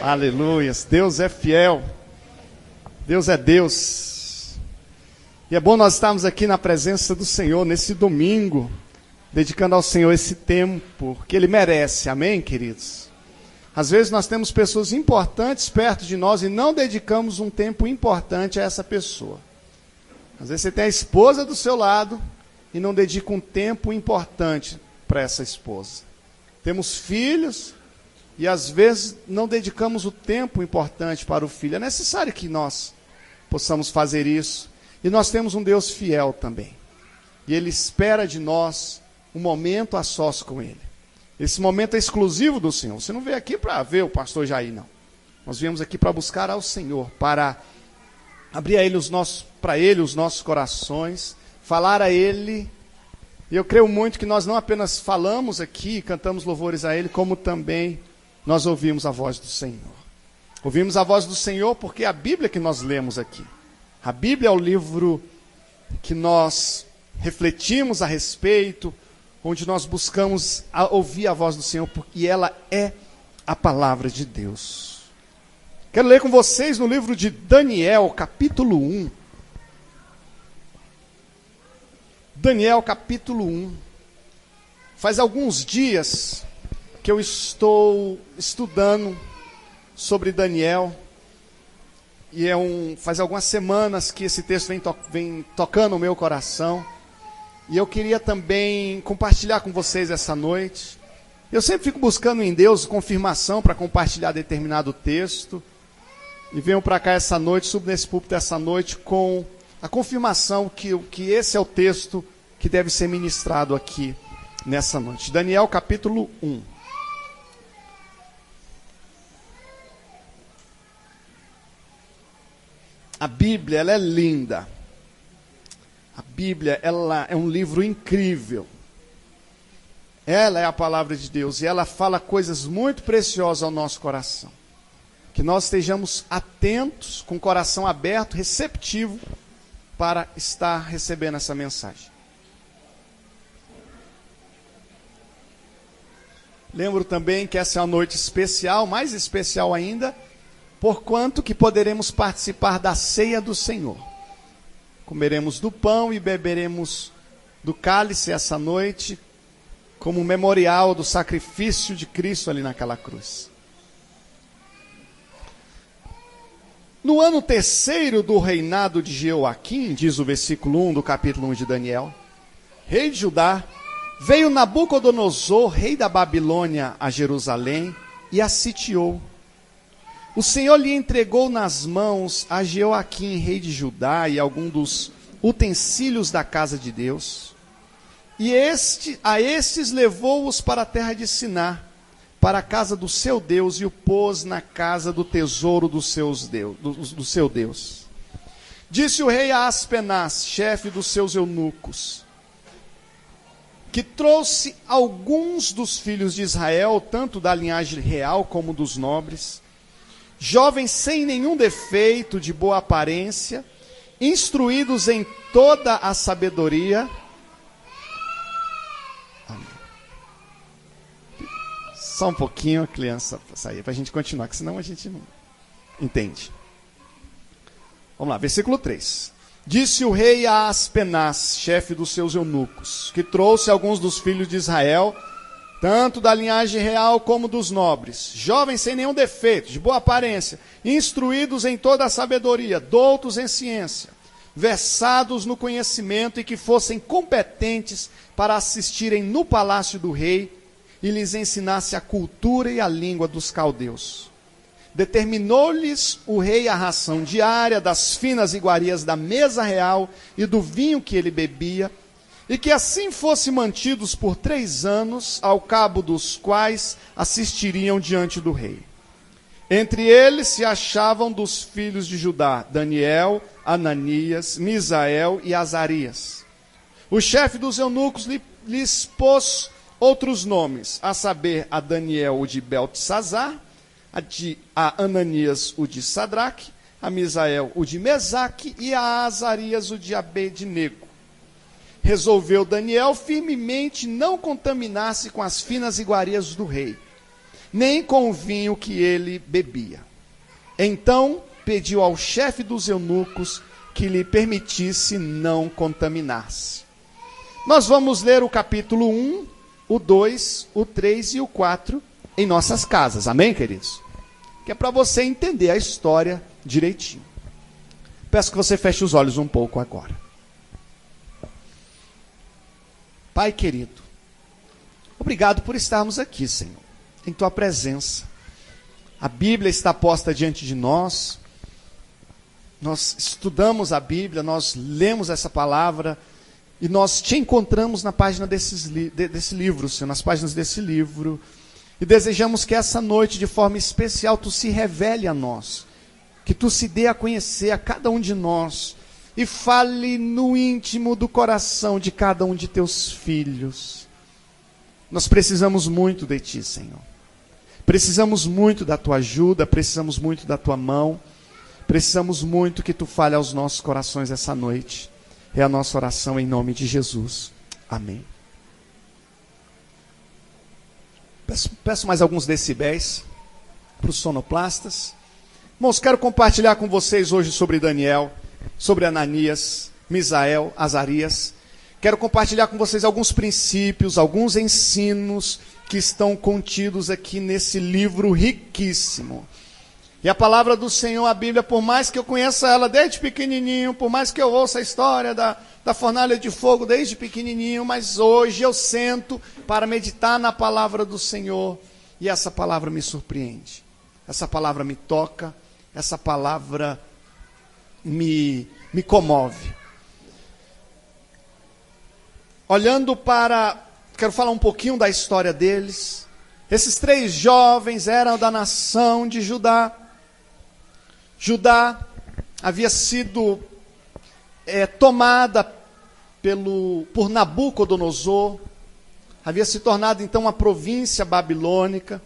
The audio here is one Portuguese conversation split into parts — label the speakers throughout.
Speaker 1: Aleluias, Deus é fiel, Deus é Deus. E é bom nós estarmos aqui na presença do Senhor nesse domingo, dedicando ao Senhor esse tempo que Ele merece, amém, queridos? Às vezes nós temos pessoas importantes perto de nós e não dedicamos um tempo importante a essa pessoa. Às vezes você tem a esposa do seu lado e não dedica um tempo importante para essa esposa. Temos filhos e às vezes não dedicamos o tempo importante para o filho. É necessário que nós possamos fazer isso. E nós temos um Deus fiel também. E Ele espera de nós um momento a sós com Ele. Esse momento é exclusivo do Senhor. Você não veio aqui para ver o pastor Jair, não. Nós viemos aqui para buscar ao Senhor, para abrir a Ele para Ele os nossos corações, falar a Ele. E eu creio muito que nós não apenas falamos aqui, cantamos louvores a Ele, como também nós ouvimos a voz do Senhor. Ouvimos a voz do Senhor porque é a Bíblia que nós lemos aqui. A Bíblia é o livro que nós refletimos a respeito, onde nós buscamos ouvir a voz do Senhor, porque ela é a palavra de Deus. Quero ler com vocês no livro de Daniel, capítulo 1. Daniel, capítulo 1. Faz alguns dias que eu estou estudando sobre Daniel, e faz algumas semanas que esse texto vem tocando o meu coração, e eu queria também compartilhar com vocês essa noite. Eu sempre fico buscando em Deus confirmação para compartilhar determinado texto, e venho para cá essa noite, subo nesse púlpito essa noite com a confirmação que esse é o texto que deve ser ministrado aqui nessa noite. Daniel capítulo 1. A Bíblia, ela é linda. A Bíblia, ela é um livro incrível. Ela é a palavra de Deus e ela fala coisas muito preciosas ao nosso coração. Que nós estejamos atentos, com o coração aberto, receptivo, para estar recebendo essa mensagem. Lembro também que essa é uma noite especial, mais especial ainda, porquanto que poderemos participar da ceia do Senhor. Comeremos do pão e beberemos do cálice essa noite, como memorial do sacrifício de Cristo ali naquela cruz. No ano terceiro do reinado de Jeoaquim, diz o versículo 1 do capítulo 1 de Daniel, rei de Judá, veio Nabucodonosor, rei da Babilônia, a Jerusalém e a sitiou. O Senhor lhe entregou nas mãos a Jeoaquim, rei de Judá, e algum dos utensílios da casa de Deus. E a estes levou-os para a terra de Siná, para a casa do seu Deus, e o pôs na casa do tesouro do seu Deus. Disse o rei a Aspenaz, chefe dos seus eunucos, que trouxe alguns dos filhos de Israel, tanto da linhagem real como dos nobres, jovens sem nenhum defeito, de boa aparência, instruídos em toda a sabedoria. Só um pouquinho, a criança sair, para a gente continuar, que senão a gente não entende. Vamos lá, versículo 3. Disse o rei a Aspenaz, chefe dos seus eunucos, que trouxe alguns dos filhos de Israel, tanto da linhagem real como dos nobres, jovens sem nenhum defeito, de boa aparência, instruídos em toda a sabedoria, doutos em ciência, versados no conhecimento e que fossem competentes para assistirem no palácio do rei e lhes ensinasse a cultura e a língua dos caldeus. Determinou-lhes o rei a ração diária das finas iguarias da mesa real e do vinho que ele bebia, e que assim fossem mantidos por 3 anos, ao cabo dos quais assistiriam diante do rei. Entre eles se achavam dos filhos de Judá, Daniel, Ananias, Misael e Azarias. O chefe dos eunucos lhes pôs outros nomes, a saber, a Daniel o de Beltesazar, a Ananias o de Sadraque, a Misael o de Mesaque e a Azarias o de Abednego. Resolveu Daniel firmemente não contaminar-se com as finas iguarias do rei, nem com o vinho que ele bebia. Então pediu ao chefe dos eunucos que lhe permitisse não contaminar-se. Nós vamos ler o capítulo 1, o 2, o 3 e o 4 em nossas casas. Amém, queridos? Que é para você entender a história direitinho. Peço que você feche os olhos um pouco agora. Pai querido, obrigado por estarmos aqui, Senhor, em Tua presença. A Bíblia está posta diante de nós. Nós estudamos a Bíblia, nós lemos essa palavra e nós te encontramos na página desse livro, Senhor, nas páginas desse livro. E desejamos que essa noite, de forma especial, Tu se revele a nós. Que Tu se dê a conhecer a cada um de nós. E fale no íntimo do coração de cada um de Teus filhos. Nós precisamos muito de Ti, Senhor. Precisamos muito da Tua ajuda, precisamos muito da Tua mão. Precisamos muito que Tu fale aos nossos corações essa noite. É a nossa oração em nome de Jesus. Amém. Peço mais alguns decibéis para os sonoplastas. Irmãos, quero compartilhar com vocês hoje sobre Daniel, sobre Ananias, Misael, Azarias. Quero compartilhar com vocês alguns princípios, alguns ensinos que estão contidos aqui nesse livro riquíssimo. E a palavra do Senhor, a Bíblia, por mais que eu conheça ela desde pequenininho, por mais que eu ouça a história da fornalha de fogo desde pequenininho, mas hoje eu sento para meditar na palavra do Senhor e essa palavra me surpreende. Essa palavra me toca, essa palavra me comove. Olhando para... Quero falar um pouquinho da história deles. Esses 3 jovens eram da nação de Judá. Judá havia sido tomada por Nabucodonosor, havia se tornado então uma província babilônica,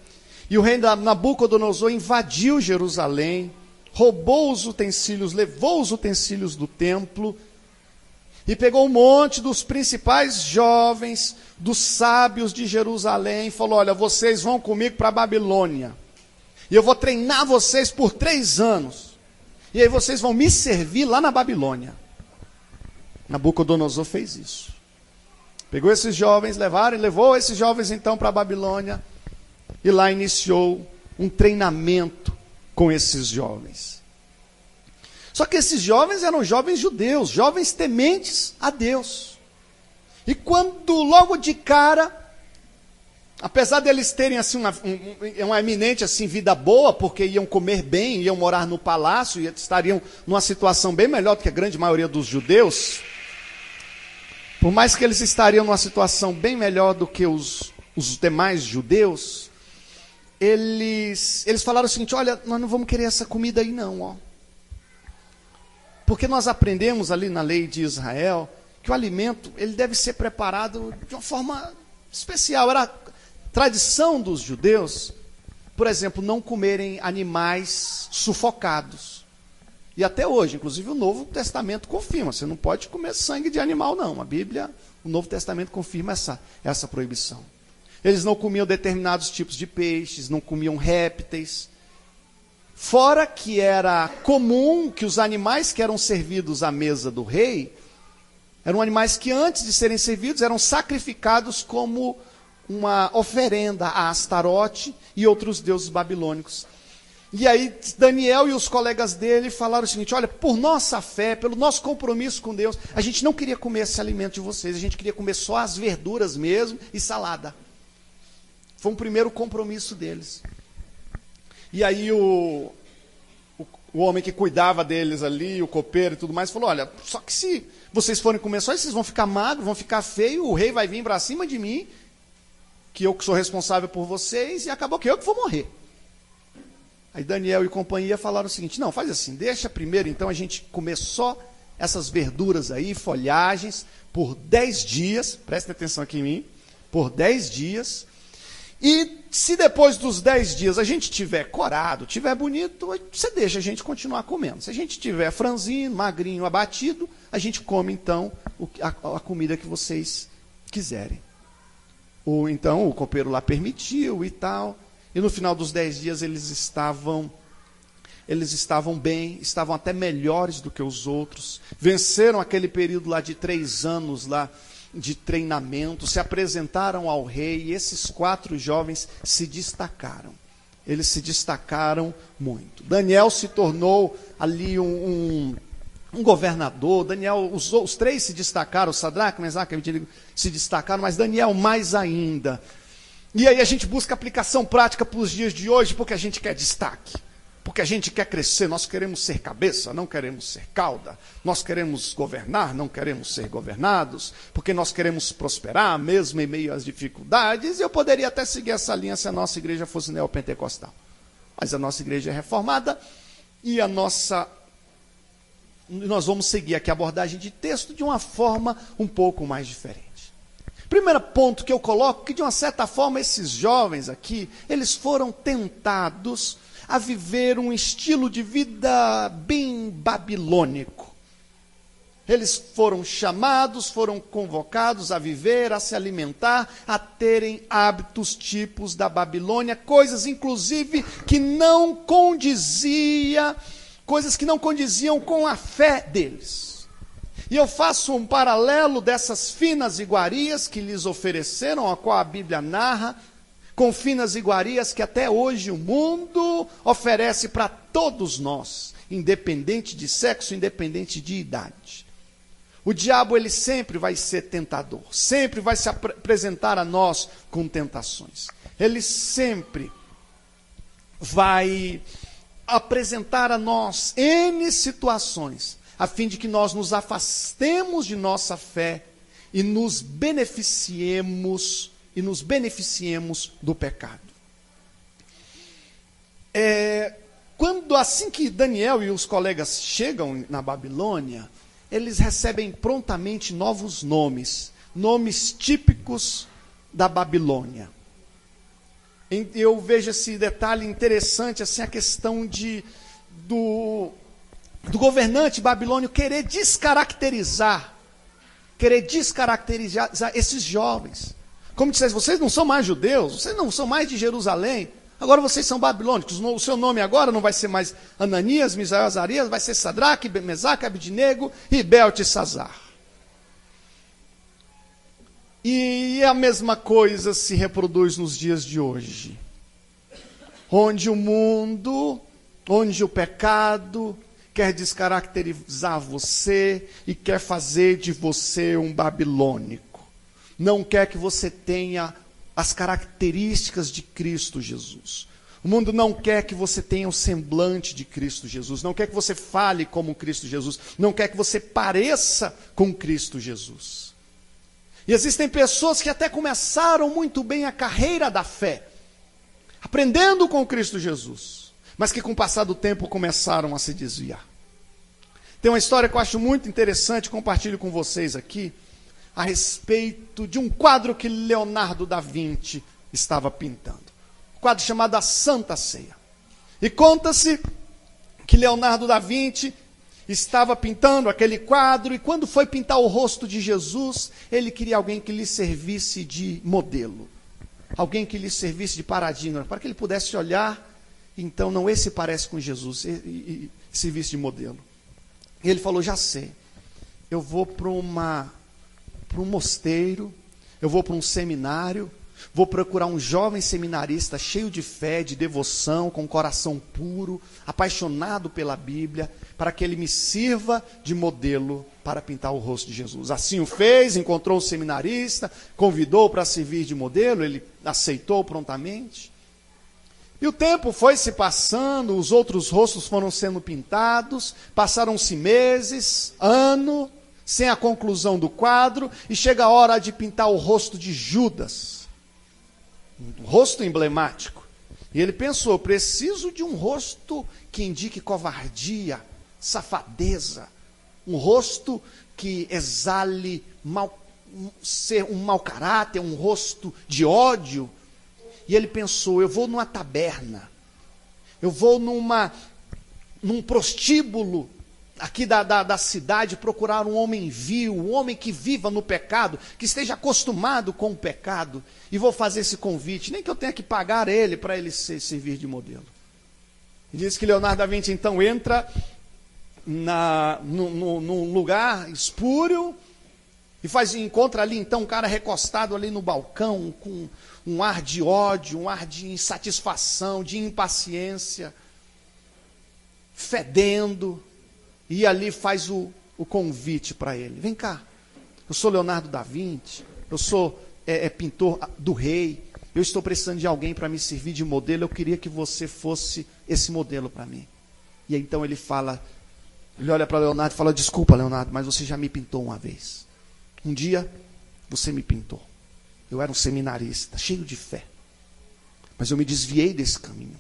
Speaker 1: e o rei Nabucodonosor invadiu Jerusalém, roubou os utensílios, levou os utensílios do templo, e pegou um monte dos principais jovens, dos sábios de Jerusalém, e falou: olha, vocês vão comigo para a Babilônia, e eu vou treinar vocês por 3 anos. E aí vocês vão me servir lá na Babilônia. Nabucodonosor fez isso. Pegou esses jovens, levou esses jovens então para a Babilônia. E lá iniciou um treinamento com esses jovens. Só que esses jovens eram jovens judeus, jovens tementes a Deus. E quando logo de cara... Apesar deles terem assim, uma eminente assim, vida boa, porque iam comer bem, iam morar no palácio, e estariam numa situação bem melhor do que a grande maioria dos judeus, por mais que eles estariam numa situação bem melhor do que os demais judeus, eles falaram o seguinte: olha, nós não vamos querer essa comida aí não, ó. Porque nós aprendemos ali na lei de Israel, que o alimento ele deve ser preparado de uma forma especial. Era tradição dos judeus, por exemplo, não comerem animais sufocados. E até hoje, inclusive o Novo Testamento confirma, você não pode comer sangue de animal não. A Bíblia, o Novo Testamento confirma essa proibição. Eles não comiam determinados tipos de peixes, não comiam répteis. Fora que era comum que os animais que eram servidos à mesa do rei, eram animais que antes de serem servidos eram sacrificados como uma oferenda a Astarote e outros deuses babilônicos. E aí Daniel e os colegas dele falaram o seguinte: olha, por nossa fé, pelo nosso compromisso com Deus, a gente não queria comer esse alimento de vocês, a gente queria comer só as verduras mesmo e salada. Foi um primeiro compromisso deles. E aí o homem que cuidava deles ali, o copeiro e tudo mais, falou: olha, só que se vocês forem comer só isso, vocês vão ficar magros, vão ficar feios, o rei vai vir para cima de mim, que eu que sou responsável por vocês, e acabou que eu que vou morrer. Aí Daniel e companhia falaram o seguinte: não, faz assim, deixa primeiro então a gente comer só essas verduras aí, folhagens, por 10 dias, prestem atenção aqui em mim, por 10 dias, e se depois dos 10 dias a gente tiver corado, tiver bonito, você deixa a gente continuar comendo. Se a gente tiver franzino, magrinho, abatido, a gente come então a comida que vocês quiserem. Ou então o copeiro lá permitiu e tal. E no final dos 10 dias eles estavam bem, estavam até melhores do que os outros. Venceram aquele período lá de 3 anos lá de treinamento, se apresentaram ao rei, e esses 4 jovens se destacaram. Eles se destacaram muito. Daniel se tornou ali um governador. Daniel, os 3 se destacaram, Sadraque, Mesaque e Abednego se destacaram, mas Daniel mais ainda. E aí a gente busca aplicação prática para os dias de hoje, porque a gente quer destaque, porque a gente quer crescer. Nós queremos ser cabeça, não queremos ser cauda. Nós queremos governar, não queremos ser governados, porque nós queremos prosperar, mesmo em meio às dificuldades. E eu poderia até seguir essa linha se a nossa igreja fosse neopentecostal. Mas a nossa igreja é reformada e nós vamos seguir aqui a abordagem de texto de uma forma um pouco mais diferente. Primeiro ponto que eu coloco, que de uma certa forma esses jovens aqui, eles foram tentados a viver um estilo de vida bem babilônico. Eles foram chamados, foram convocados a viver, a se alimentar, a terem hábitos tipos da Babilônia, coisas inclusive que não condiziam com a fé deles. E eu faço um paralelo dessas finas iguarias que lhes ofereceram, a qual a Bíblia narra, com finas iguarias que até hoje o mundo oferece para todos nós, independente de sexo, independente de idade. O diabo, ele sempre vai ser tentador, sempre vai se apresentar a nós com tentações. Ele sempre vai apresentar a nós N situações, a fim de que nós nos afastemos de nossa fé e nos beneficiemos do pecado. Assim que Daniel e os colegas chegam na Babilônia, eles recebem prontamente novos nomes típicos da Babilônia. Eu vejo esse detalhe interessante, assim, a questão do governante babilônio querer descaracterizar esses jovens. Como dissesse, vocês não são mais judeus, vocês não são mais de Jerusalém, agora vocês são babilônicos. O seu nome agora não vai ser mais Ananias, Misael, Azarias, vai ser Sadraque, Mesaque, Abednego e Beltesazar. E a mesma coisa se reproduz nos dias de hoje, onde o mundo, onde o pecado quer descaracterizar você e quer fazer de você um babilônico. Não quer que você tenha as características de Cristo Jesus. O mundo não quer que você tenha o semblante de Cristo Jesus, não quer que você fale como Cristo Jesus, não quer que você pareça com Cristo Jesus. E existem pessoas que até começaram muito bem a carreira da fé, aprendendo com Cristo Jesus, mas que com o passar do tempo começaram a se desviar. Tem uma história que eu acho muito interessante, compartilho com vocês aqui, a respeito de um quadro que Leonardo da Vinci estava pintando. Um quadro chamado A Santa Ceia. E conta-se que Leonardo da Vinci estava pintando aquele quadro, e quando foi pintar o rosto de Jesus, ele queria alguém que lhe servisse de modelo. Alguém que lhe servisse de paradigma, para que ele pudesse olhar, então, não, esse parece com Jesus, e servisse de modelo. E ele falou, já sei, eu vou para um mosteiro, eu vou para um seminário, vou procurar um jovem seminarista cheio de fé, de devoção, com um coração puro, apaixonado pela Bíblia, para que ele me sirva de modelo para pintar o rosto de Jesus. Assim o fez, encontrou um seminarista, convidou para servir de modelo, ele aceitou prontamente. E o tempo foi se passando, os outros rostos foram sendo pintados, passaram-se meses, ano, sem a conclusão do quadro, e chega a hora de pintar o rosto de Judas. Um rosto emblemático. E ele pensou, preciso de um rosto que indique covardia, safadeza, um rosto que exale ser um mau caráter, um rosto de ódio. E ele pensou, eu vou numa taberna, eu vou num prostíbulo, aqui da cidade procurar um homem vil, um homem que viva no pecado, que esteja acostumado com o pecado, e vou fazer esse convite, nem que eu tenha que pagar ele para ele servir de modelo. E diz que Leonardo da Vinci então entra num lugar espúrio e encontra ali então um cara recostado ali no balcão com um ar de ódio, um ar de insatisfação, de impaciência, fedendo, e ali faz o convite para ele. Vem cá, eu sou Leonardo da Vinci, eu sou pintor do rei, eu estou precisando de alguém para me servir de modelo, eu queria que você fosse esse modelo para mim. E aí, então ele olha para Leonardo e fala: desculpa, Leonardo, mas você já me pintou uma vez. Um dia você me pintou. Eu era um seminarista, cheio de fé. Mas eu me desviei desse caminho,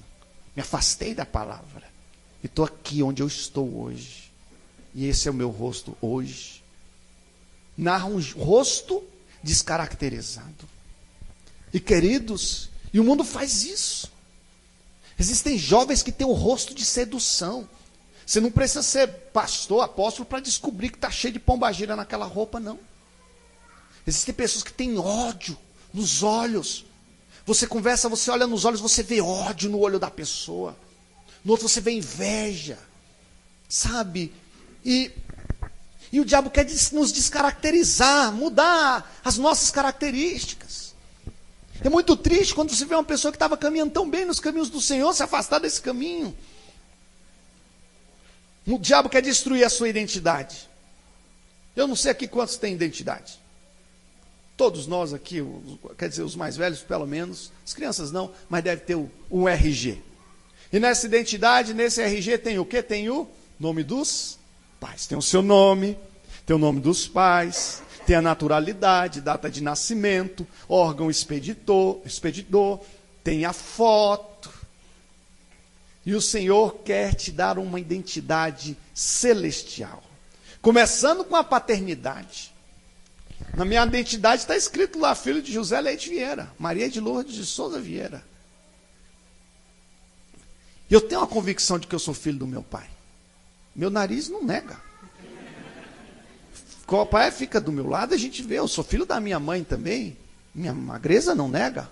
Speaker 1: me afastei da palavra. E estou aqui onde eu estou hoje. E esse é o meu rosto hoje. Narra um rosto descaracterizado. E queridos, e o mundo faz isso. Existem jovens que têm o rosto de sedução. Você não precisa ser pastor, apóstolo, para descobrir que está cheio de pombagira naquela roupa, não. Existem pessoas que têm ódio nos olhos. Você conversa, você olha nos olhos, você vê ódio no olho da pessoa. No outro você vê inveja. Sabe? E o diabo quer nos descaracterizar, mudar as nossas características. É muito triste quando você vê uma pessoa que estava caminhando tão bem nos caminhos do Senhor se afastar desse caminho. O diabo quer destruir a sua identidade. Eu não sei aqui quantos têm identidade. Todos nós aqui, quer dizer, os mais velhos pelo menos, as crianças não, mas deve ter um RG. E nessa identidade, nesse RG tem o quê? Tem o nome dos pais. Tem o seu nome, tem o nome dos pais, tem a naturalidade, data de nascimento, órgão expedidor, tem a foto. E o Senhor quer te dar uma identidade celestial. Começando com a paternidade. Na minha identidade está escrito lá, filho de José Leite Vieira, Maria de Lourdes de Souza Vieira. E eu tenho uma convicção de que eu sou filho do meu pai. Meu nariz não nega. O pai fica do meu lado, a gente vê, eu sou filho da minha mãe também. Minha magreza não nega.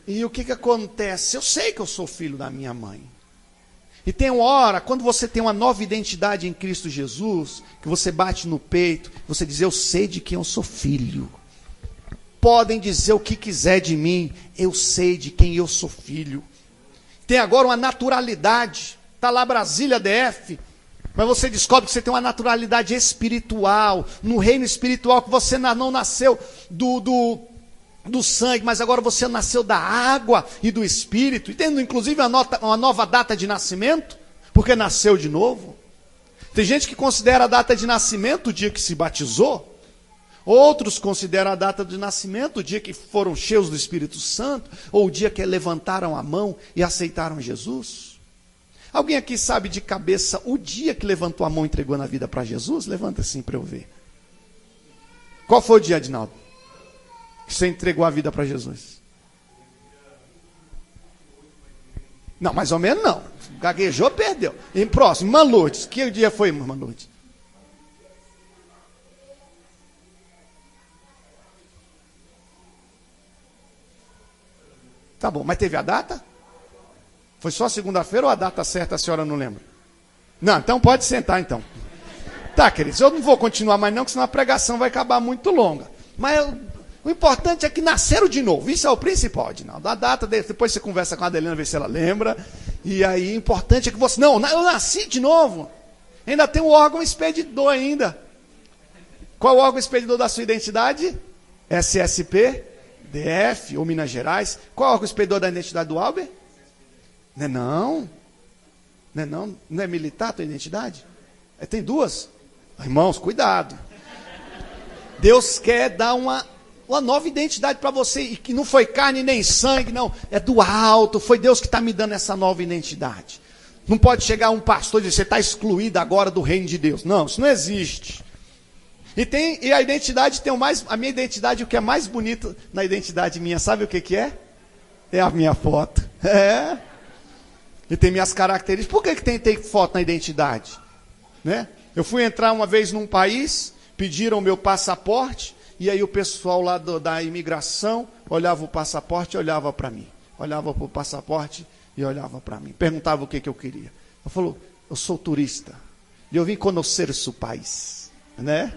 Speaker 1: E o que acontece? Eu sei que eu sou filho da minha mãe. E tem uma hora, quando você tem uma nova identidade em Cristo Jesus, que você bate no peito, você diz: eu sei de quem eu sou filho. Podem dizer o que quiser de mim, eu sei de quem eu sou filho. Tem agora uma naturalidade, está lá Brasília DF, mas você descobre que você tem uma naturalidade espiritual, no reino espiritual, que você não nasceu do sangue, mas agora você nasceu da água e do Espírito, e tendo inclusive uma nova data de nascimento, porque nasceu de novo. Tem gente que considera a data de nascimento o dia que se batizou, outros consideram a data de nascimento o dia que foram cheios do Espírito Santo, ou o dia que levantaram a mão e aceitaram Jesus. Alguém aqui sabe de cabeça o dia que levantou a mão e entregou na vida para Jesus? Levanta assim para eu ver. Qual foi o dia, Adinaldo, que você entregou a vida para Jesus? Não, mais ou menos não. Gaguejou, perdeu. E próximo, Irmã Lourdes. Que dia foi, Irmã Lourdes? Tá bom, mas teve a data? Foi só segunda-feira ou a data certa a senhora não lembra? Não, então pode sentar então. Tá, queridos, eu não vou continuar mais não, porque senão a pregação vai acabar muito longa. Mas o importante é que nasceram de novo. Isso é o principal, Adinaldo. A data, depois você conversa com a Adelina, ver se ela lembra. E aí, o importante é que você... Não, eu nasci de novo. Ainda tem o órgão expedidor ainda. Qual é o órgão expedidor da sua identidade? SSP, DF ou Minas Gerais. Qual é o órgão expedidor da identidade do Albert? Não é não? Não é não? Não é militar a tua identidade? Tem duas? Irmãos, cuidado. Deus quer dar uma nova identidade para você, e que não foi carne nem sangue, não, é do alto, foi Deus que está me dando essa nova identidade. Não pode chegar um pastor e dizer: você está excluído agora do reino de Deus. Não, isso não existe. E a identidade tem a minha identidade, o que é mais bonito na identidade minha, sabe o que é? É a minha foto. E tem minhas características. Por que tem foto na identidade? Né? Eu fui entrar uma vez num país, pediram o meu passaporte, e aí o pessoal lá da imigração olhava o passaporte e olhava para mim. Olhava para o passaporte e olhava para mim. Perguntava o que eu queria. Eu falou, eu sou turista. E eu vim conhecer o país. Né?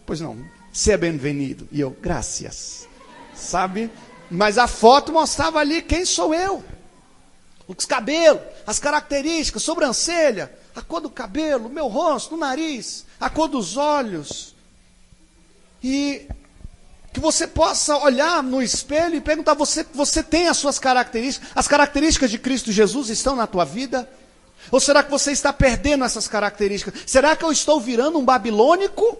Speaker 1: Pois não, seja bem-vindo. E eu, graças. Sabe? Mas a foto mostrava ali quem sou eu. Os cabelos, as características, sobrancelha, a cor do cabelo, meu rosto, o nariz, a cor dos olhos. E que você possa olhar no espelho e perguntar, você tem as suas características? As características de Cristo Jesus estão na tua vida? Ou será que você está perdendo essas características? Será que eu estou virando um babilônico?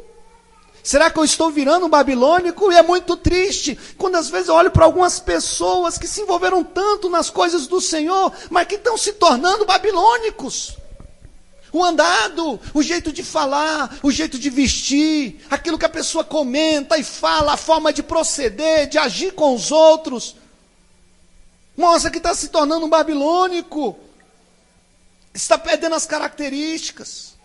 Speaker 1: Será que eu estou virando um babilônico? E é muito triste, quando às vezes eu olho para algumas pessoas que se envolveram tanto nas coisas do Senhor, mas que estão se tornando babilônicos. O andado, o jeito de falar, o jeito de vestir, aquilo que a pessoa comenta e fala, a forma de proceder, de agir com os outros, mostra que está se tornando um babilônico, está perdendo as características.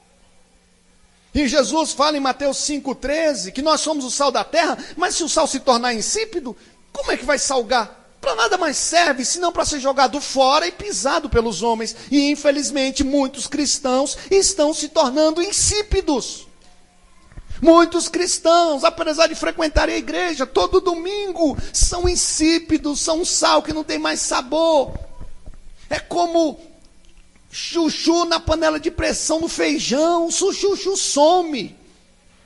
Speaker 1: E Jesus fala em Mateus 5,13 que nós somos o sal da terra, mas se o sal se tornar insípido, como é que vai salgar? Para nada mais serve, senão para ser jogado fora e pisado pelos homens. E infelizmente muitos cristãos estão se tornando insípidos. Muitos cristãos, apesar de frequentarem a igreja todo domingo, são insípidos, são um sal que não tem mais sabor. É como chuchu na panela de pressão no feijão, o chuchu some,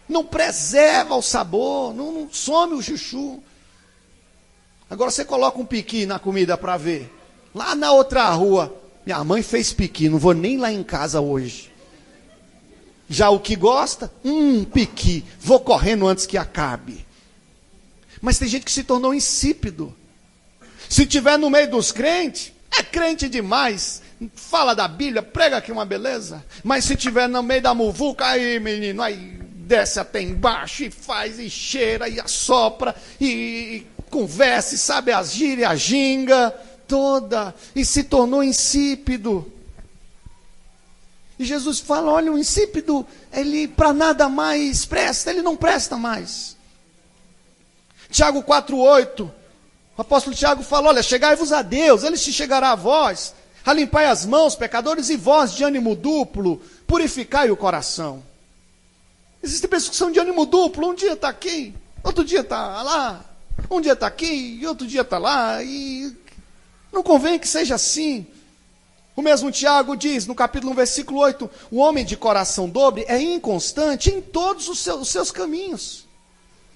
Speaker 1: não preserva o sabor, não some o chuchu. Agora você coloca um piqui na comida para ver, lá na outra rua, minha mãe fez piqui, não vou nem lá em casa hoje. Já o que gosta, piqui, vou correndo antes que acabe. Mas tem gente que se tornou insípido. Se tiver no meio dos crentes, é crente demais, fala da Bíblia, prega aqui uma beleza. Mas se tiver no meio da muvuca, aí menino, aí desce até embaixo e faz, e cheira, e assopra, e conversa, e sabe as gírias, a ginga toda, e se tornou insípido. E Jesus fala, olha, o insípido, ele para nada mais presta, ele não presta mais. Tiago 4,8, o apóstolo Tiago fala, olha, chegai-vos a Deus, ele se chegará a vós, a limpai as mãos, pecadores, e vós de ânimo duplo, purificai o coração. Existem pessoas que são de ânimo duplo, um dia está aqui, outro dia está lá, um dia está aqui, e outro dia está lá, e não convém que seja assim. O mesmo Tiago diz, no capítulo 1, versículo 8, o homem de coração dobre é inconstante em todos os seus caminhos.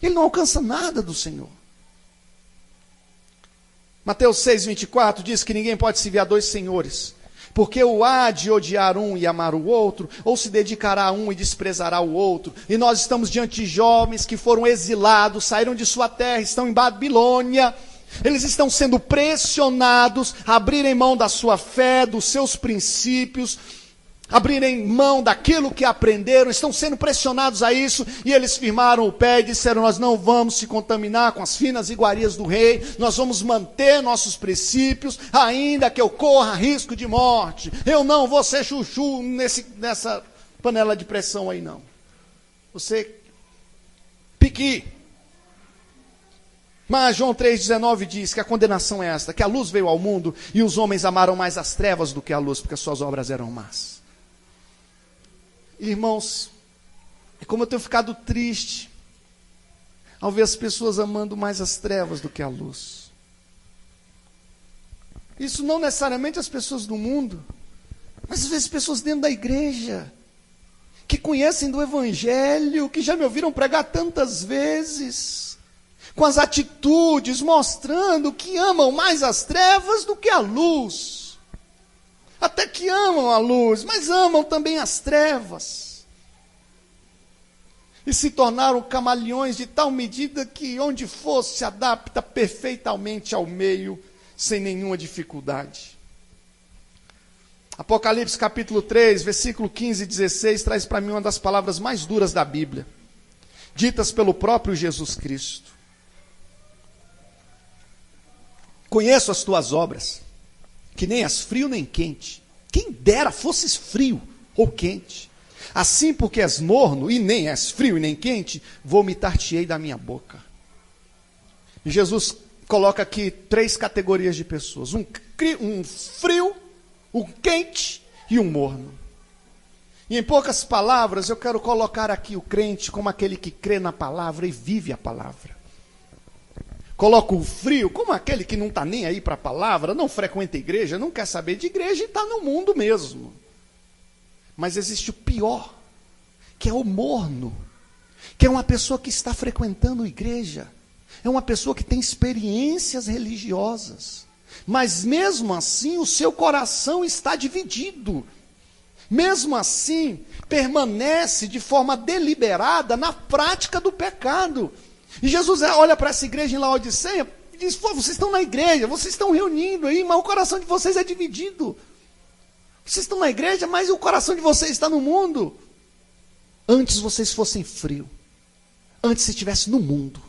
Speaker 1: Ele não alcança nada do Senhor. Mateus 6, 24 diz que ninguém pode servir a dois senhores, porque ou há de odiar um e amar o outro, ou se dedicará a um e desprezará o outro. E nós estamos diante de jovens que foram exilados, saíram de sua terra, estão em Babilônia. Eles estão sendo pressionados a abrirem mão da sua fé, dos seus princípios, abrirem mão daquilo que aprenderam, estão sendo pressionados a isso, e eles firmaram o pé e disseram, nós não vamos se contaminar com as finas iguarias do rei, nós vamos manter nossos princípios, ainda que eu corra risco de morte, eu não vou ser chuchu nessa panela de pressão aí não. Você, piqui. Mas João 3,19 diz que a condenação é esta, que a luz veio ao mundo e os homens amaram mais as trevas do que a luz, porque as suas obras eram más. Irmãos, é como eu tenho ficado triste ao ver as pessoas amando mais as trevas do que a luz. Isso não necessariamente as pessoas do mundo, mas às vezes pessoas dentro da igreja, que conhecem do Evangelho, que já me ouviram pregar tantas vezes, com as atitudes mostrando que amam mais as trevas do que a luz. Até que amam a luz, mas amam também as trevas. E se tornaram camaleões de tal medida que onde fosse se adapta perfeitamente ao meio, sem nenhuma dificuldade. Apocalipse capítulo 3, versículo 15 e 16, traz para mim uma das palavras mais duras da Bíblia, ditas pelo próprio Jesus Cristo. Conheço as tuas obras, que nem és frio nem quente. Quem dera fosses frio ou quente. Assim, porque és morno, e nem és frio e nem quente, vomitar-te-ei da minha boca. E Jesus coloca aqui 3 categorias de pessoas. Um frio, um quente e um morno. E em poucas palavras, eu quero colocar aqui o crente como aquele que crê na palavra e vive a palavra. Coloco o frio como aquele que não está nem aí para a palavra, não frequenta a igreja, não quer saber de igreja e está no mundo mesmo. Mas existe o pior, que é o morno, que é uma pessoa que está frequentando a igreja, é uma pessoa que tem experiências religiosas, mas mesmo assim o seu coração está dividido. Mesmo assim, permanece de forma deliberada na prática do pecado. E Jesus olha para essa igreja em Laodiceia e diz: pô, vocês estão na igreja, vocês estão reunindo aí, mas o coração de vocês é dividido. Vocês estão na igreja, mas o coração de vocês está no mundo. Antes vocês fossem frio, antes se estivesse no mundo,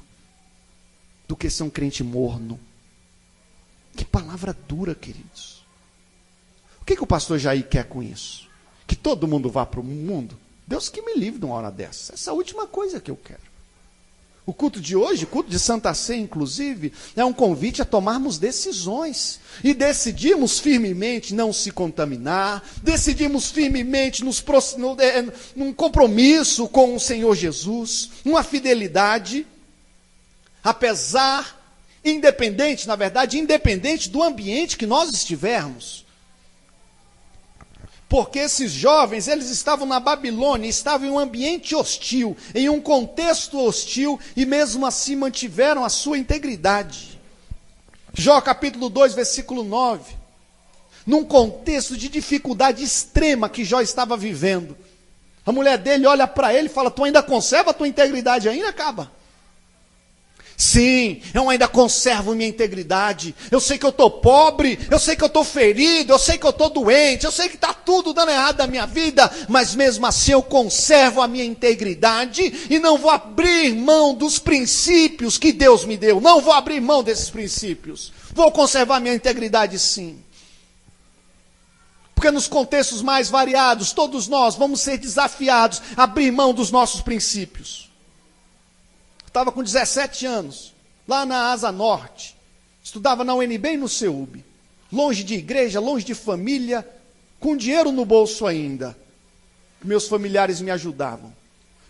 Speaker 1: do que ser um crente morno. Que palavra dura, queridos. O que o pastor Jair quer com isso? Que todo mundo vá para o mundo? Deus que me livre de uma hora dessa. Essa é a última coisa que eu quero. O culto de hoje, o culto de Santa Ceia, inclusive, é um convite a tomarmos decisões. E decidimos firmemente não se contaminar, decidimos firmemente num compromisso com o Senhor Jesus, uma fidelidade, independente do ambiente que nós estivermos. Porque esses jovens, eles estavam na Babilônia, estavam em um ambiente hostil, em um contexto hostil, e mesmo assim mantiveram a sua integridade. Jó capítulo 2, versículo 9. Num contexto de dificuldade extrema que Jó estava vivendo. A mulher dele olha para ele e fala: tu ainda conserva a tua integridade ainda, acaba? Sim, eu ainda conservo minha integridade. Eu sei que eu estou pobre, eu sei que eu estou ferido, eu sei que eu estou doente, eu sei que está tudo dando errado na minha vida, mas mesmo assim eu conservo a minha integridade e não vou abrir mão dos princípios que Deus me deu. Não vou abrir mão desses princípios. Vou conservar minha integridade, sim. Porque nos contextos mais variados, todos nós vamos ser desafiados a abrir mão dos nossos princípios. Estava com 17 anos, lá na Asa Norte, estudava na UNB e no CEUB, longe de igreja, longe de família, com dinheiro no bolso ainda. Meus familiares me ajudavam.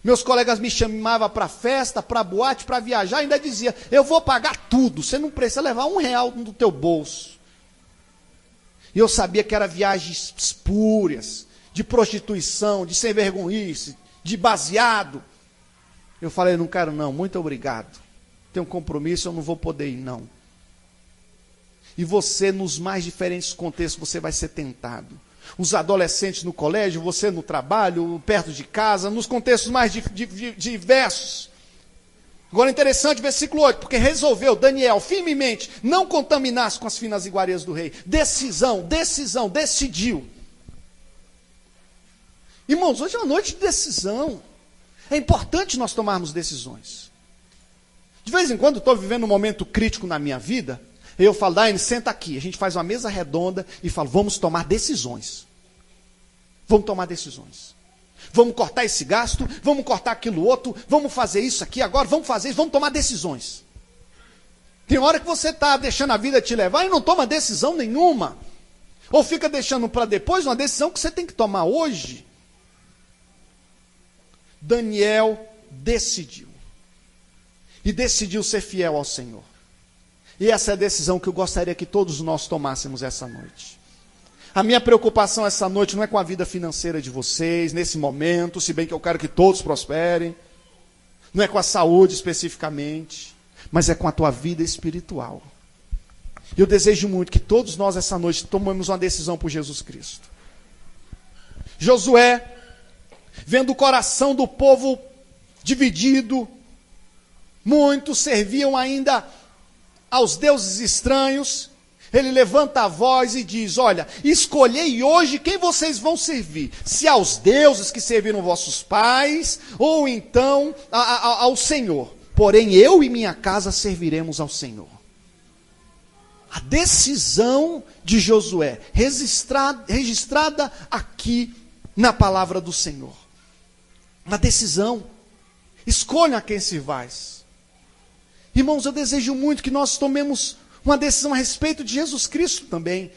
Speaker 1: Meus colegas me chamavam para festa, para boate, para viajar, ainda dizia: eu vou pagar tudo, você não precisa levar R$1 no teu bolso. E eu sabia que eram viagens espúrias, de prostituição, de sem vergonhice, de baseado. Eu falei: não quero não, muito obrigado. Tenho um compromisso, eu não vou poder ir não. E você, nos mais diferentes contextos, você vai ser tentado. Os adolescentes no colégio, você no trabalho, perto de casa, nos contextos mais diversos. Agora interessante, versículo 8, porque resolveu Daniel firmemente não contaminar-se com as finas iguarias do rei. Decidiu. Irmãos, hoje é uma noite de decisão. É importante nós tomarmos decisões. De vez em quando estou vivendo um momento crítico na minha vida, eu falo: Daine, senta aqui, a gente faz uma mesa redonda e falo: vamos tomar decisões. Vamos tomar decisões. Vamos cortar esse gasto, vamos cortar aquilo outro, vamos fazer isso aqui agora, vamos fazer isso, vamos tomar decisões. Tem hora que você está deixando a vida te levar e não toma decisão nenhuma. Ou fica deixando para depois uma decisão que você tem que tomar hoje. Daniel decidiu. E decidiu ser fiel ao Senhor. E essa é a decisão que eu gostaria que todos nós tomássemos essa noite. A minha preocupação essa noite não é com a vida financeira de vocês, nesse momento, se bem que eu quero que todos prosperem. Não é com a saúde especificamente, mas é com a tua vida espiritual. E eu desejo muito que todos nós essa noite tomemos uma decisão por Jesus Cristo. Josué, vendo o coração do povo dividido, muitos serviam ainda aos deuses estranhos, ele levanta a voz e diz: olha, escolhei hoje quem vocês vão servir, se aos deuses que serviram vossos pais, ou então ao Senhor. Porém eu e minha casa serviremos ao Senhor.
Speaker 2: a decisão de Josué, registrada aqui na palavra do Senhor. Uma decisão. Escolha a quem servais. Irmãos, eu desejo muito que nós tomemos uma decisão a respeito de Jesus Cristo também.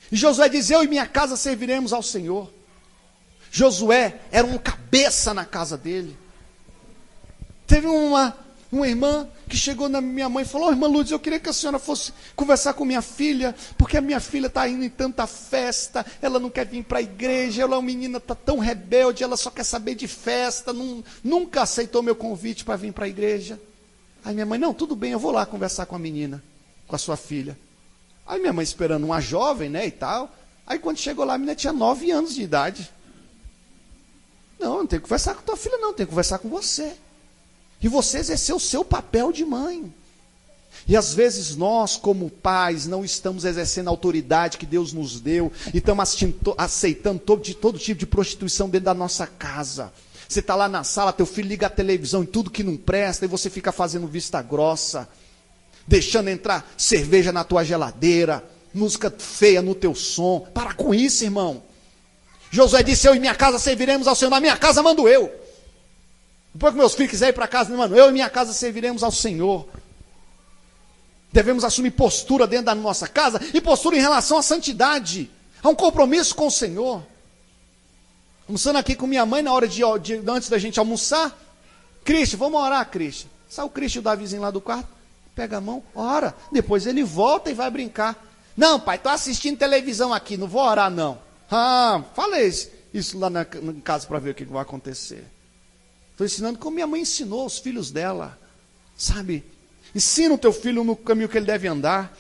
Speaker 2: E Josué diz: eu e minha casa serviremos ao Senhor. Josué era um cabeça na casa dele. Teve uma irmã que chegou na minha mãe e falou: irmã Lourdes, eu queria que a senhora fosse conversar com minha filha, porque a minha filha está indo em tanta festa, ela não quer vir para a igreja, ela é uma menina, está tão rebelde, ela só quer saber de festa, nunca aceitou meu convite para vir para a igreja. Aí minha mãe: não, tudo bem, eu vou lá conversar com a menina, com a sua filha. Aí minha mãe esperando uma jovem, né, e tal. Aí quando chegou lá, a menina tinha 9 anos de idade. Não tem que conversar com tua filha não, tem que conversar com você. E você exerceu o seu papel de mãe. E às vezes nós, como pais, não estamos exercendo a autoridade que Deus nos deu, e estamos aceitando todo tipo de prostituição dentro da nossa casa. Você está lá na sala, teu filho liga a televisão e tudo que não presta, e você fica fazendo vista grossa, deixando entrar cerveja na tua geladeira, música feia no teu som. Para com isso, irmão. Josué disse: eu e minha casa serviremos ao Senhor. Na minha casa mando eu. Depois que meus filhos quiserem ir para casa, mano, eu e minha casa serviremos ao Senhor. Devemos assumir postura dentro da nossa casa, e postura em relação à santidade. Há um compromisso com o Senhor. Almoçando aqui com minha mãe, na hora antes da gente almoçar: Cristian, vamos orar, Cristian. Sai o Cristian e o Davizinho lá do quarto, pega a mão, ora. Depois ele volta e vai brincar. Não, pai, estou assistindo televisão aqui, não vou orar não. Falei isso lá em casa para ver o que vai acontecer. Estou ensinando como minha mãe ensinou os filhos dela, sabe? Ensina o teu filho no caminho que ele deve andar.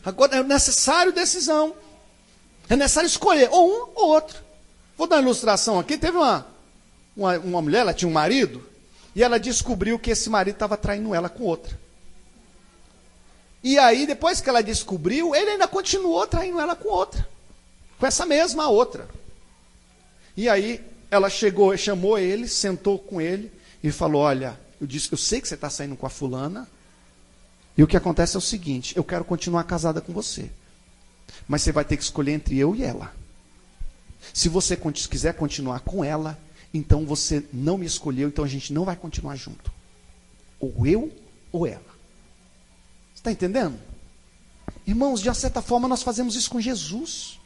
Speaker 2: Agora é necessário decisão. É necessário escolher ou um ou outro. Vou dar uma ilustração aqui. Teve uma mulher, ela tinha um marido, e ela descobriu que esse marido estava traindo ela com outra. E aí, depois que ela descobriu, ele ainda continuou traindo ela com outra. Com essa mesma outra. E aí, ela chamou ele, sentou com ele e falou: olha, eu sei que você está saindo com a fulana, e o que acontece é o seguinte: eu quero continuar casada com você, mas você vai ter que escolher entre eu e ela. Se você quiser continuar com ela, então você não me escolheu, então a gente não vai continuar junto. Ou eu ou ela. Você está entendendo? Irmãos, de uma certa forma nós fazemos isso com Jesus.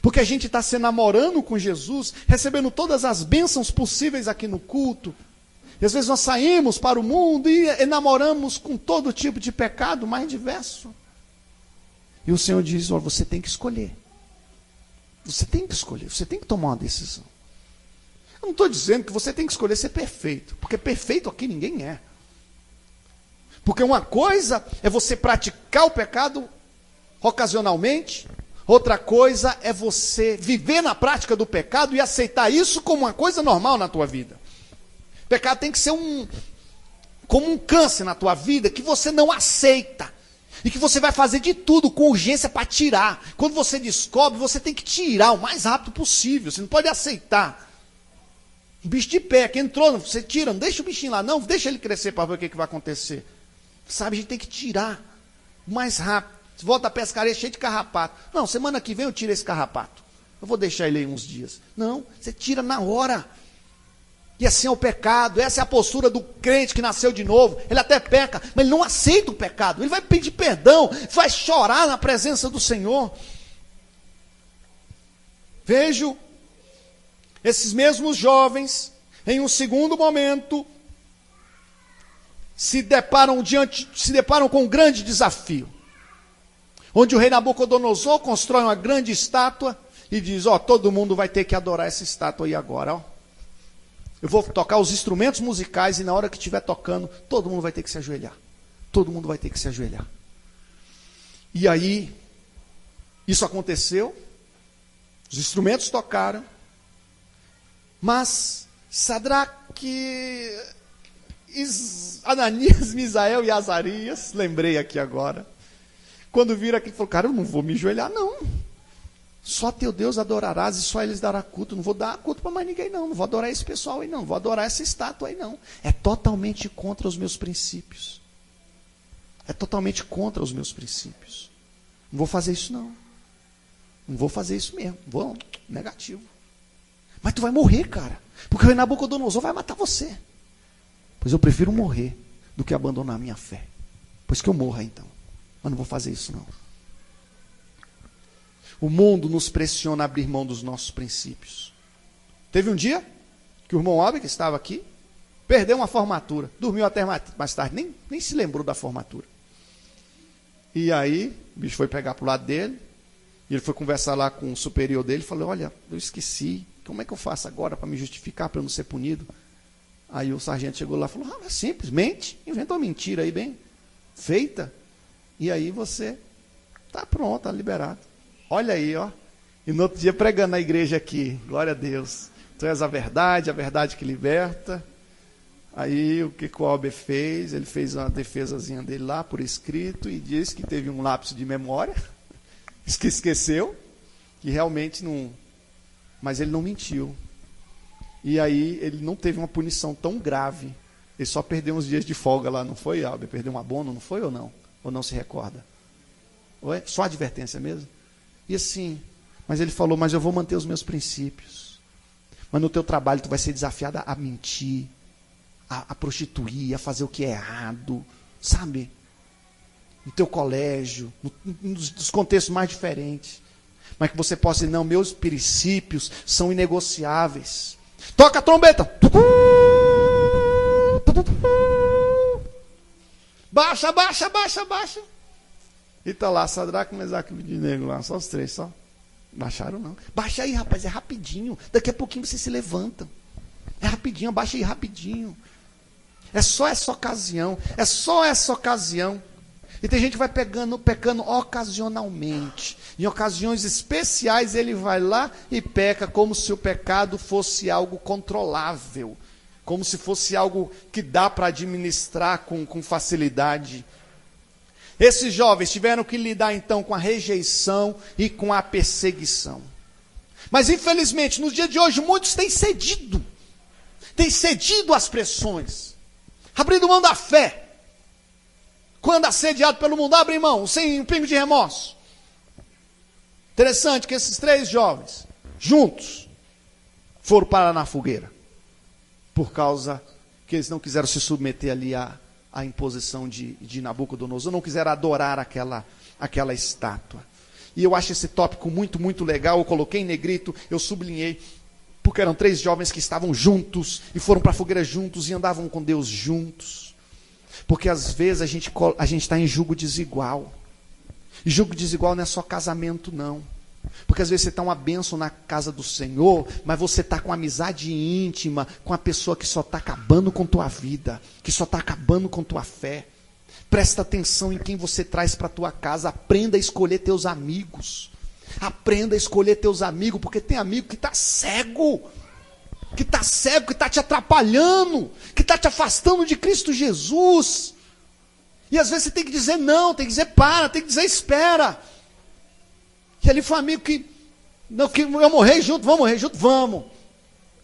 Speaker 2: Porque a gente está se namorando com Jesus, recebendo todas as bênçãos possíveis aqui no culto. E às vezes nós saímos para o mundo e namoramos com todo tipo de pecado mais diverso. E o Senhor diz: olha, você tem que escolher. Você tem que escolher, você tem que tomar uma decisão. Eu não estou dizendo que você tem que escolher ser perfeito, porque perfeito aqui ninguém é. Porque uma coisa é você praticar o pecado ocasionalmente, outra coisa é você viver na prática do pecado e aceitar isso como uma coisa normal na tua vida. O pecado tem que ser como um câncer na tua vida que você não aceita. E que você vai fazer de tudo com urgência para tirar. Quando você descobre, você tem que tirar o mais rápido possível. Você não pode aceitar. Um bicho de pé que entrou, você tira, não deixa o bichinho lá, não, deixa ele crescer para ver o que vai acontecer. Sabe, a gente tem que tirar o mais rápido. Você volta à pescaria cheio de carrapato. Não, semana que vem eu tiro esse carrapato. Eu vou deixar ele aí uns dias. Não, você tira na hora. E assim é o pecado. Essa é a postura do crente que nasceu de novo. Ele até peca, mas ele não aceita o pecado. Ele vai pedir perdão, vai chorar na presença do Senhor. Vejo esses mesmos jovens, em um segundo momento, se deparam com um grande desafio. Onde o rei Nabucodonosor constrói uma grande estátua e diz: todo mundo vai ter que adorar essa estátua aí agora, Eu vou tocar os instrumentos musicais e na hora que estiver tocando, todo mundo vai ter que se ajoelhar. Todo mundo vai ter que se ajoelhar. E aí, isso aconteceu, os instrumentos tocaram, mas Sadraque, Ananias, Misael e Azarias, lembrei aqui agora, quando viram aquilo, falou: cara, eu não vou me ajoelhar não. Só teu Deus adorarás e só eles dará culto. Não vou dar culto para mais ninguém não. Não vou adorar esse pessoal aí não. Não vou adorar essa estátua aí não. É totalmente contra os meus princípios. É totalmente contra os meus princípios. Não vou fazer isso não. Não vou fazer isso mesmo. Vou, negativo. Mas tu vai morrer, cara. Porque o Nabucodonosor vai matar você. Pois eu prefiro morrer do que abandonar a minha fé. Pois que eu morra então. Mas não vou fazer isso não. O mundo nos pressiona a abrir mão dos nossos princípios. Teve um dia que o irmão Alber, que estava aqui, perdeu uma formatura. Dormiu até mais tarde. Nem se lembrou da formatura. E aí, o bicho foi pegar para o lado dele. E ele foi conversar lá com o superior dele. Falou, olha, eu esqueci. Como é que eu faço agora para me justificar, para eu não ser punido? Aí o sargento chegou lá e falou, é simples, mente. Inventa uma mentira aí bem feita. E aí você está pronto, está liberado. Olha aí, ó. E no outro dia pregando na igreja aqui. Glória a Deus. Tu és a verdade que liberta. Aí o que o Alber fez? Ele fez uma defesazinha dele lá por escrito e disse que teve um lapso de memória. Que esqueceu. Que realmente não... Mas ele não mentiu. E aí ele não teve uma punição tão grave. Ele só perdeu uns dias de folga lá, não foi, Alber? Perdeu um abono, não foi ou não? Ou não se recorda? Ou é só advertência mesmo? E assim, mas ele falou, mas eu vou manter os meus princípios. Mas no teu trabalho tu vai ser desafiado a mentir, a prostituir, a fazer o que é errado, sabe? No teu colégio, nos contextos mais diferentes. Mas que você possa dizer, não, meus princípios são inegociáveis. Toca a trombeta. Baixa. E tá lá, Sadraque, Mesaque e Abednego lá, só os três, só. Baixaram não. Baixa aí, rapaz, é rapidinho. Daqui a pouquinho vocês se levantam. É rapidinho, baixa aí rapidinho. É só essa ocasião. É só essa ocasião. E tem gente que vai pecando ocasionalmente. Em ocasiões especiais ele vai lá e peca como se o pecado fosse algo controlável. Como se fosse algo que dá para administrar com facilidade. Esses jovens tiveram que lidar então com a rejeição e com a perseguição. Mas infelizmente, nos dias de hoje, muitos têm cedido às pressões, abrindo mão da fé. Quando assediado pelo mundo, abre mão, sem um pingo de remorso. Interessante que esses três jovens, juntos, foram parar na fogueira, por causa que eles não quiseram se submeter ali à imposição de Nabucodonosor, não quiseram adorar aquela estátua. E eu acho esse tópico muito, muito legal. Eu coloquei em negrito, eu sublinhei, porque eram três jovens que estavam juntos, e foram para a fogueira juntos, e andavam com Deus juntos. Porque às vezes a gente está em jugo desigual. E jugo desigual não é só casamento, não. Porque às vezes você está uma bênção na casa do Senhor, mas você está com amizade íntima com a pessoa que só está acabando com tua vida, que só está acabando com tua fé. Presta atenção em quem você traz para a tua casa. Aprenda a escolher teus amigos. Aprenda a escolher teus amigos, porque tem amigo que está cego. Que está te atrapalhando, que está te afastando de Cristo Jesus. E às vezes você tem que dizer não, tem que dizer para, tem que dizer espera. E ali foi um amigo que eu morrer junto, vamos morrer junto, vamos.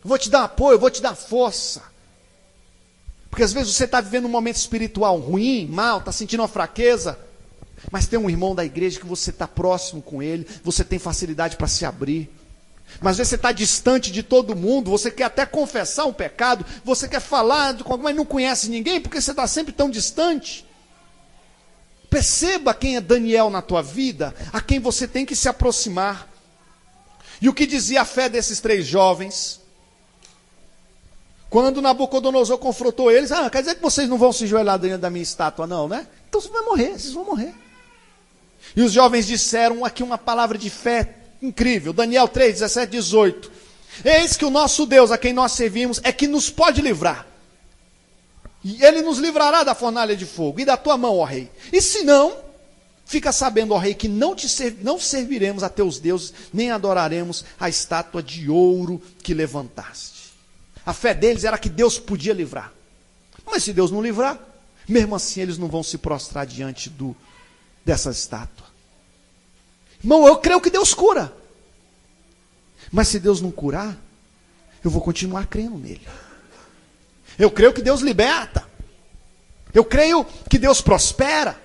Speaker 2: Eu vou te dar apoio, eu vou te dar força. Porque às vezes você está vivendo um momento espiritual ruim, mal, está sentindo uma fraqueza, mas tem um irmão da igreja que você está próximo com ele, você tem facilidade para se abrir. Mas às vezes você está distante de todo mundo, você quer até confessar um pecado, você quer falar, mas não conhece ninguém, porque você está sempre tão distante. Perceba quem é Daniel na tua vida, a quem você tem que se aproximar. E o que dizia a fé desses três jovens? Quando Nabucodonosor confrontou eles, quer dizer que vocês não vão se enjoelhar dentro da minha estátua não, né? Então vocês vão morrer. E os jovens disseram aqui uma palavra de fé incrível. Daniel 3, 17, 18. Eis que o nosso Deus, a quem nós servimos, é que nos pode livrar. E ele nos livrará da fornalha de fogo e da tua mão, ó rei. E se não, fica sabendo, ó rei, que não serviremos a teus deuses, nem adoraremos a estátua de ouro que levantaste. A fé deles era que Deus podia livrar. Mas se Deus não livrar, mesmo assim eles não vão se prostrar diante dessa estátua. Irmão, eu creio que Deus cura. Mas se Deus não curar, eu vou continuar crendo nele. Eu creio que Deus liberta. Eu creio que Deus prospera.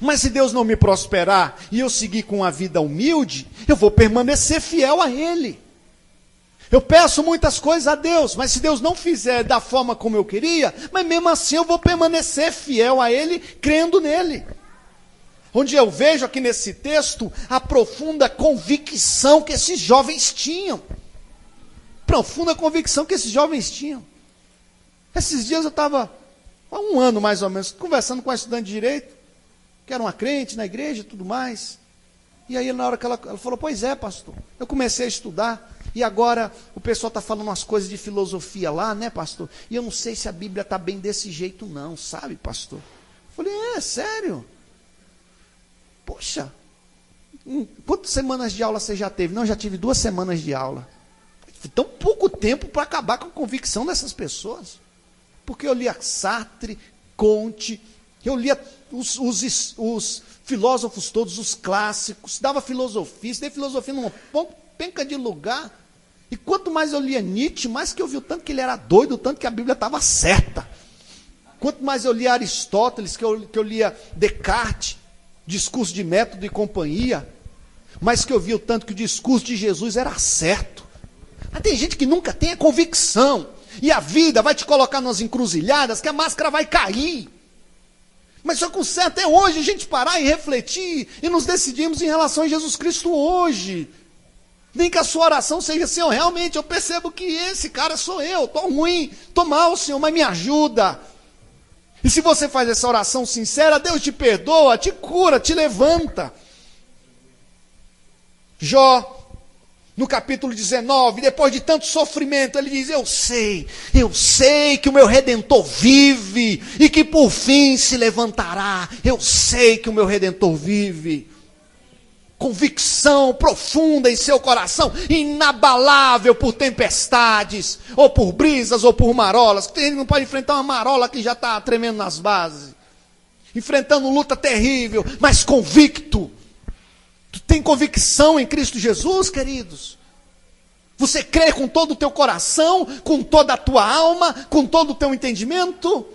Speaker 2: Mas se Deus não me prosperar e eu seguir com uma vida humilde, eu vou permanecer fiel a Ele. Eu peço muitas coisas a Deus, mas se Deus não fizer da forma como eu queria, mas mesmo assim eu vou permanecer fiel a Ele, crendo nele. Onde eu vejo aqui nesse texto a profunda convicção que esses jovens tinham. Profunda convicção que esses jovens tinham. Esses dias eu estava, há um ano mais ou menos, conversando com uma estudante de Direito, que era uma crente na igreja e tudo mais. E aí na hora que ela falou, pois é, pastor, eu comecei a estudar, e agora o pessoal está falando umas coisas de filosofia lá, né, pastor? E eu não sei se a Bíblia está bem desse jeito não, sabe, pastor? Eu falei, sério? Poxa, quantas semanas de aula você já teve? Não, eu já tive 2 semanas de aula. Tão pouco tempo para acabar com a convicção dessas pessoas. Porque eu lia Sartre, Comte, eu lia os filósofos todos, os clássicos, dava filosofia, estudei filosofia numa penca de lugar. E quanto mais eu lia Nietzsche, mais que eu vi o tanto que ele era doido, o tanto que a Bíblia estava certa. Quanto mais eu lia Aristóteles, que eu lia Descartes, discurso de método e companhia, mais que eu vi o tanto que o discurso de Jesus era certo. Mas tem gente que nunca tem a convicção, e a vida vai te colocar nas encruzilhadas, que a máscara vai cair. Mas só consegue até hoje a gente parar e refletir e nos decidirmos em relação a Jesus Cristo hoje. Nem que a sua oração seja assim, realmente eu percebo que esse cara sou eu, estou ruim, estou mal, Senhor, mas me ajuda. E se você faz essa oração sincera, Deus te perdoa, te cura, te levanta. Jó, no capítulo 19, depois de tanto sofrimento, ele diz, eu sei que o meu Redentor vive e que por fim se levantará. Eu sei que o meu Redentor vive. Convicção profunda em seu coração, inabalável por tempestades, ou por brisas, ou por marolas. Tem gente que não pode enfrentar uma marola que já está tremendo nas bases. Enfrentando luta terrível, mas convicto. Tu tem convicção em Cristo Jesus, queridos? Você crê com todo o teu coração, com toda a tua alma, com todo o teu entendimento?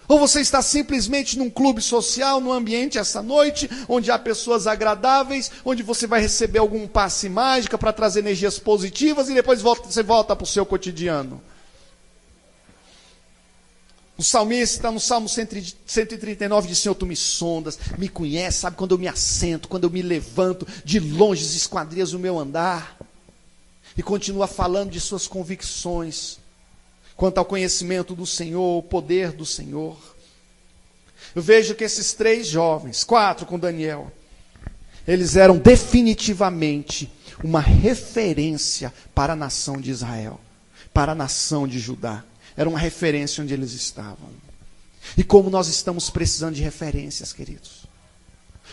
Speaker 2: Ou você está simplesmente num clube social, num ambiente essa noite, onde há pessoas agradáveis, onde você vai receber algum passe mágica para trazer energias positivas e depois você volta para o seu cotidiano? O salmista, no Salmo 139, diz, Senhor, tu me sondas, me conheces, sabe quando eu me assento, quando eu me levanto, de longe esquadrias o meu andar. E continua falando de suas convicções, quanto ao conhecimento do Senhor, o poder do Senhor. Eu vejo que esses 3 jovens, 4 com Daniel, eles eram definitivamente uma referência para a nação de Israel, para a nação de Judá. Era uma referência onde eles estavam. E como nós estamos precisando de referências, queridos.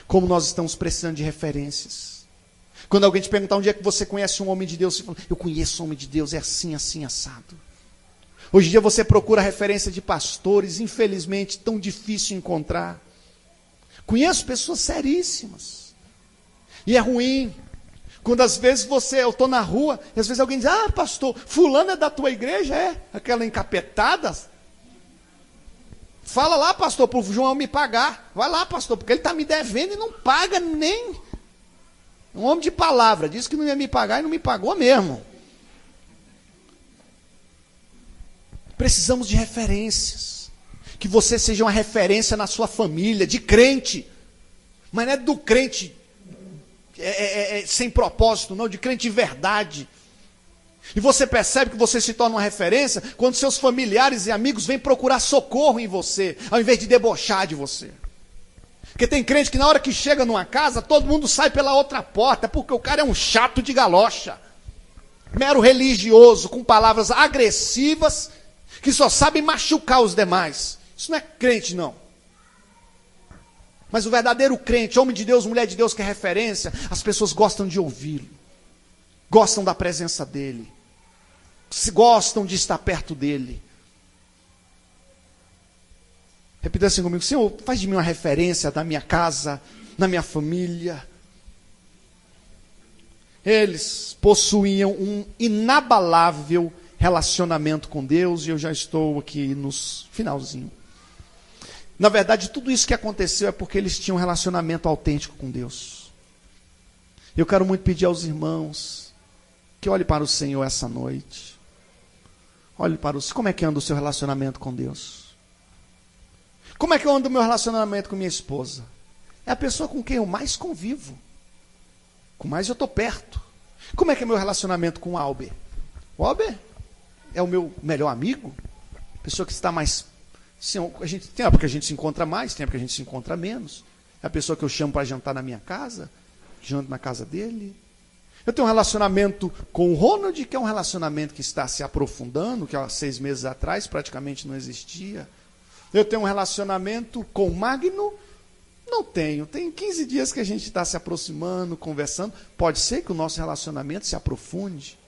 Speaker 2: Como nós estamos precisando de referências. Quando alguém te perguntar onde é que você conhece um homem de Deus, você fala, eu conheço um homem de Deus, é assim, assim, assado. Hoje em dia você procura referência de pastores, infelizmente tão difícil encontrar. Conheço pessoas seríssimas. E é ruim. Quando às vezes eu estou na rua, e às vezes alguém diz, pastor, fulano é da tua igreja? É? Aquela encapetada? Fala lá, pastor, para o João me pagar. Vai lá, pastor, porque ele está me devendo e não paga nem. Um homem de palavra, disse que não ia me pagar e não me pagou mesmo. Precisamos de referências. Que você seja uma referência na sua família, de crente. Mas não é do crente sem propósito, não, de crente de verdade. E você percebe que você se torna uma referência quando seus familiares e amigos vêm procurar socorro em você, ao invés de debochar de você. Porque tem crente que na hora que chega numa casa, todo mundo sai pela outra porta, porque o cara é um chato de galocha. Mero religioso, com palavras agressivas, que só sabe machucar os demais. Isso não é crente, não. Mas o verdadeiro crente, homem de Deus, mulher de Deus, que é referência, as pessoas gostam de ouvi-lo. Gostam da presença dele. Gostam de estar perto dele. Repita assim comigo, Senhor, faz de mim uma referência da minha casa, na minha família. Eles possuíam um inabalável relacionamento com Deus, e eu já estou aqui nos finalzinho. Na verdade, tudo isso que aconteceu é porque eles tinham um relacionamento autêntico com Deus. Eu quero muito pedir aos irmãos que olhem para o Senhor essa noite. Olhe para o Senhor. Como é que anda o seu relacionamento com Deus? Como é que anda o meu relacionamento com minha esposa? É a pessoa com quem eu mais convivo. Com mais eu estou perto. Como é que é meu relacionamento com o Albert? O Albert é o meu melhor amigo. Pessoa que está mais... tem época que a gente se encontra mais, tem época que a gente se encontra menos. É a pessoa que eu chamo para jantar na minha casa, janto na casa dele. Eu tenho um relacionamento com o Ronald, que é um relacionamento que está se aprofundando, que há 6 meses atrás praticamente não existia. Eu tenho um relacionamento com o Magno. Não tenho. Tem 15 dias que a gente está se aproximando, conversando. Pode ser que o nosso relacionamento se aprofunde.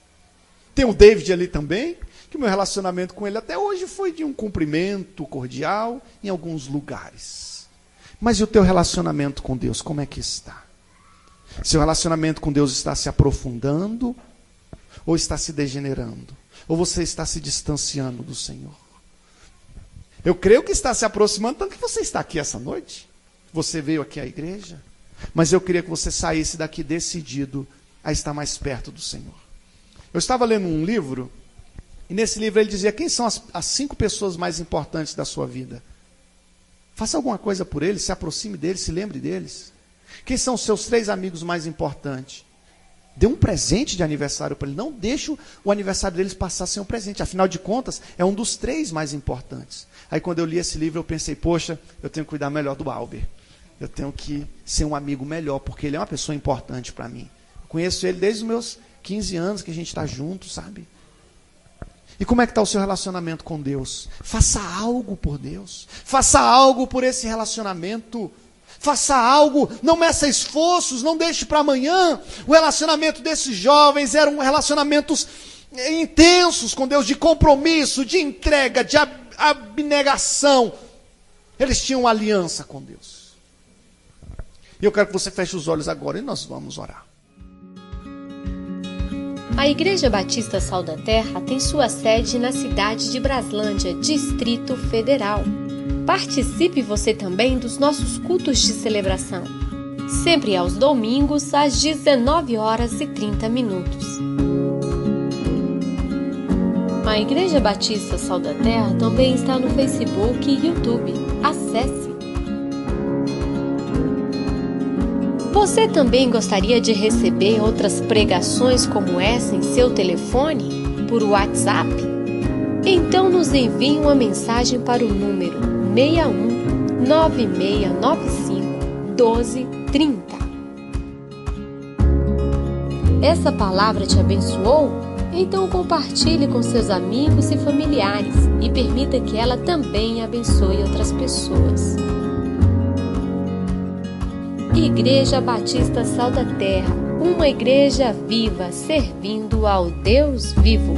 Speaker 2: Tem o David ali também, que o meu relacionamento com ele até hoje foi de um cumprimento cordial em alguns lugares. Mas e o teu relacionamento com Deus, como é que está? Seu relacionamento com Deus está se aprofundando ou está se degenerando? Ou você está se distanciando do Senhor? Eu creio que está se aproximando, tanto que você está aqui essa noite. Você veio aqui à igreja. Mas eu queria que você saísse daqui decidido a estar mais perto do Senhor. Eu estava lendo um livro, e nesse livro ele dizia, quem são as 5 pessoas mais importantes da sua vida? Faça alguma coisa por eles, se aproxime deles, se lembre deles. Quem são os seus 3 amigos mais importantes? Dê um presente de aniversário para eles. Não deixe o aniversário deles passar sem um presente. Afinal de contas, é um dos 3 mais importantes. Aí quando eu li esse livro, eu pensei, poxa, eu tenho que cuidar melhor do Albert. Eu tenho que ser um amigo melhor, porque ele é uma pessoa importante para mim. Eu conheço ele desde os meus 15 anos que a gente está junto, sabe? E como é que está o seu relacionamento com Deus? Faça algo por Deus. Faça algo por esse relacionamento. Faça algo, não meça esforços, não deixe para amanhã. O relacionamento desses jovens eram relacionamentos intensos com Deus, de compromisso, de entrega, de abnegação. Eles tinham uma aliança com Deus. E eu quero que você feche os olhos agora e nós vamos orar.
Speaker 3: A Igreja Batista Sal da Terra tem sua sede na cidade de Braslândia, Distrito Federal. Participe você também dos nossos cultos de celebração, sempre aos domingos às 19h30. A Igreja Batista Sal da Terra também está no Facebook e YouTube. Acesse! Você também gostaria de receber outras pregações como essa em seu telefone, por WhatsApp? Então nos envie uma mensagem para o número 61 9695 1230. Essa palavra te abençoou? Então compartilhe com seus amigos e familiares e permita que ela também abençoe outras pessoas. Igreja Batista Sal da Terra, uma igreja viva servindo ao Deus vivo.